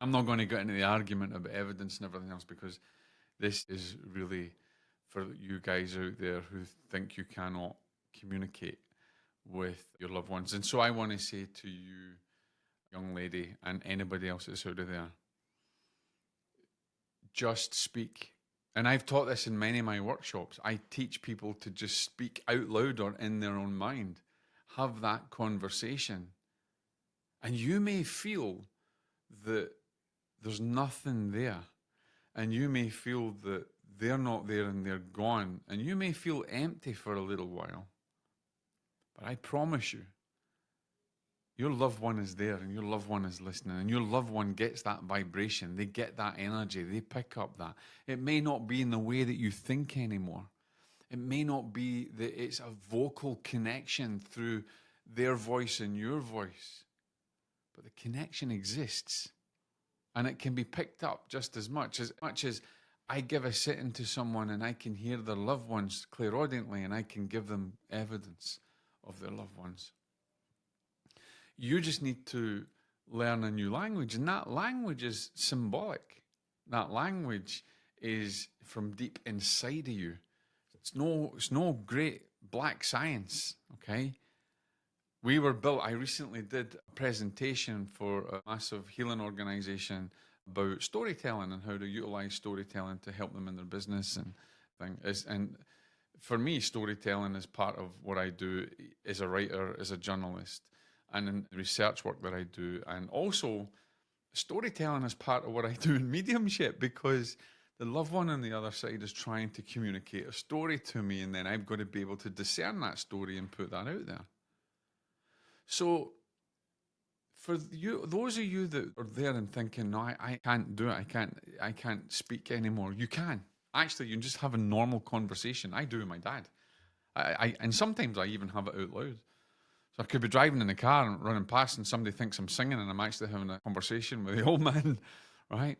I'm not going to get into the argument about evidence and everything else, because this is really for you guys out there who think you cannot communicate with your loved ones. And so I want to say to you, young lady, and anybody else that's out of there, just speak. And I've taught this in many of my workshops. I teach people to just speak out loud or in their own mind. Have that conversation. And you may feel that there's nothing there. And you may feel that they're not there and they're gone. And you may feel empty for a little while. But I promise you, your loved one is there and your loved one is listening, and your loved one gets that vibration. They get that energy. They pick up that. It may not be in the way that you think anymore. It may not be that it's a vocal connection through their voice and your voice, but the connection exists, and it can be picked up just as much as I give a sitting to someone and I can hear their loved ones clairaudiently, and I can give them evidence of their loved ones. You just need to learn a new language, and that language is symbolic. That language is from deep inside of you. It's no great black science, okay? We were built. I recently did a presentation for a massive healing organization about storytelling and how to utilize storytelling to help them in their business and things. And for me, storytelling is part of what I do as a writer, as a journalist, and in the research work that I do. And also, storytelling is part of what I do in mediumship, because the loved one on the other side is trying to communicate a story to me, and then I've got to be able to discern that story and put that out there. So for you, those of you that are there and thinking, no, I can't do it, I can't speak anymore, you can. Actually, you can just have a normal conversation. I do with my dad. And sometimes I even have it out loud. So I could be driving in the car and running past, and somebody thinks I'm singing, and I'm actually having a conversation with the old man, right?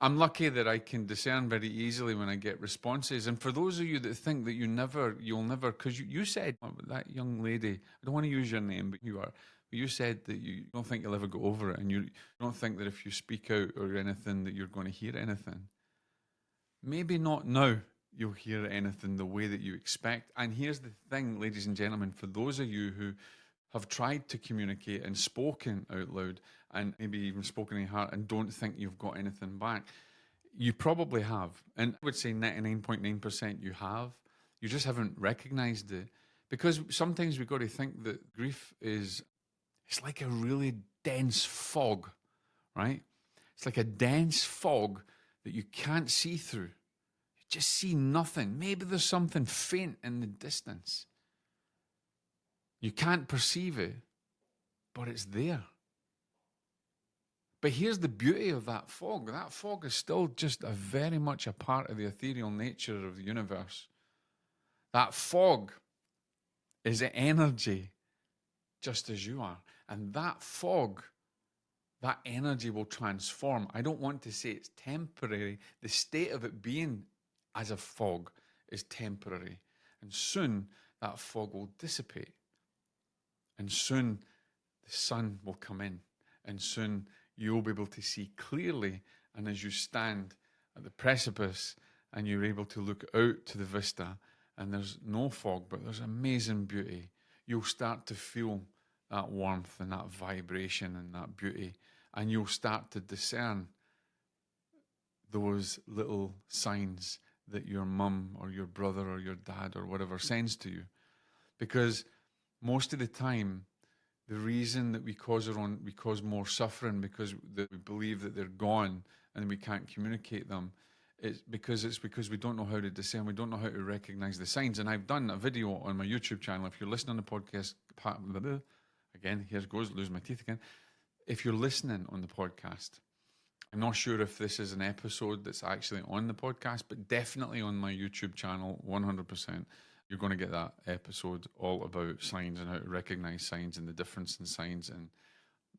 I'm lucky that I can discern very easily when I get responses. And for those of you that think that you'll never, because you said, that young lady, I don't want to use your name, but you said that you don't think you'll ever go over it, and you don't think that if you speak out or anything that you're going to hear anything. Maybe not now you'll hear anything the way that you expect. And here's the thing, ladies and gentlemen, for those of you who have tried to communicate and spoken out loud, and maybe even spoken in your heart, and don't think you've got anything back, you probably have. And I would say 99.9% you have. You just haven't recognized it. Because sometimes we've got to think that grief it's like a really dense fog, right? It's like a dense fog that you can't see through. You just see nothing. Maybe there's something faint in the distance. You can't perceive it, but it's there. But here's the beauty of that fog. That fog is still just very much a part of the ethereal nature of the universe. That fog is energy, just as you are. And that fog, that energy will transform. I don't want to say it's temporary. The state of it being as a fog is temporary. And soon that fog will dissipate. And soon the sun will come in. And soon you'll be able to see clearly. And as you stand at the precipice and you're able to look out to the vista, and there's no fog, but there's amazing beauty, you'll start to feel that warmth and that vibration and that beauty. And you'll start to discern those little signs that your mum or your brother or your dad or whatever sends to you. Because most of the time, the reason that we cause more suffering because we believe that they're gone and we can't communicate them, it's because we don't know how to discern. We don't know how to recognize the signs. And I've done a video on my YouTube channel. If you're listening on the podcast, again, here goes, lose my teeth again. If you're listening on the podcast, I'm not sure if this is an episode that's actually on the podcast, but definitely on my YouTube channel, 100%. You're going to get that episode all about signs and how to recognize signs and the difference in signs, and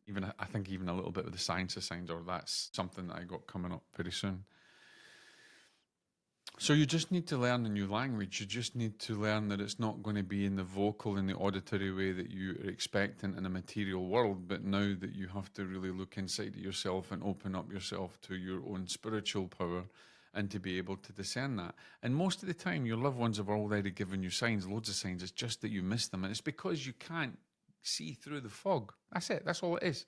even I think even a little bit of the science of signs, or that's something that I got coming up very soon. So you just need to learn a new language. You just need to learn that it's not going to be in the vocal and the auditory way that you are expecting in a material world, but now that you have to really look inside of yourself and open up yourself to your own spiritual power and to be able to discern that. And most of the time, your loved ones have already given you signs, loads of signs. It's just that you miss them. And it's because you can't see through the fog. That's it. That's all it is.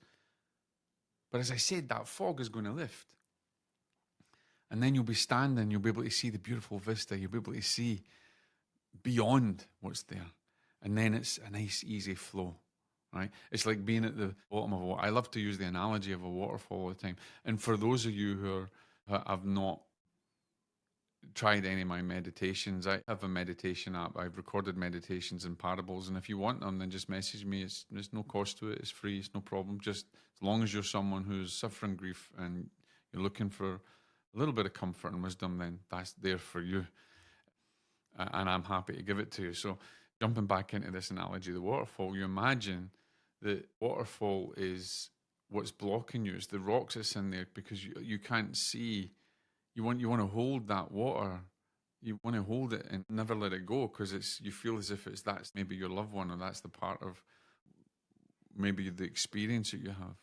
But as I said, that fog is going to lift. And then you'll be standing, you'll be able to see the beautiful vista, you'll be able to see beyond what's there. And then it's a nice, easy flow, right? It's like being at the bottom of a water. I love to use the analogy of a waterfall all the time. And for those of you who have not tried any of my meditations, I have a meditation app. I've recorded meditations and parables. And if you want them, then just message me. There's no cost to it. It's free. It's no problem. Just as long as you're someone who's suffering grief and you're looking for a little bit of comfort and wisdom, then that's there for you. And I'm happy to give it to you. So jumping back into this analogy, the waterfall, you imagine the waterfall is what's blocking you. It's the rocks that's in there because you can't see. You want to hold that water. You want to hold it and never let it go because you feel as if that's maybe your loved one or that's the part of maybe the experience that you have.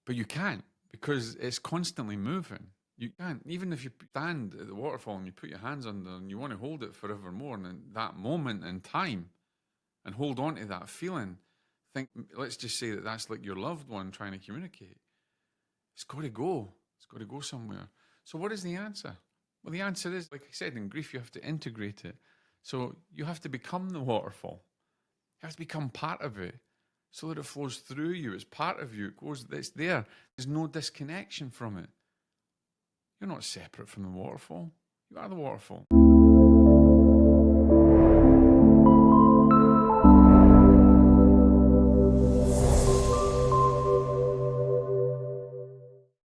But you can't because it's constantly moving. You can't, even if you stand at the waterfall and you put your hands under and you want to hold it forevermore and in that moment in time and hold on to that feeling, let's just say that that's like your loved one trying to communicate. It's got to go. It's got to go somewhere. So what is the answer? Well, the answer is, like I said, in grief, you have to integrate it. So you have to become the waterfall. You have to become part of it so that it flows through you. It's part of you. It's there. There's no disconnection from it. You're not separate from the waterfall. You are the waterfall.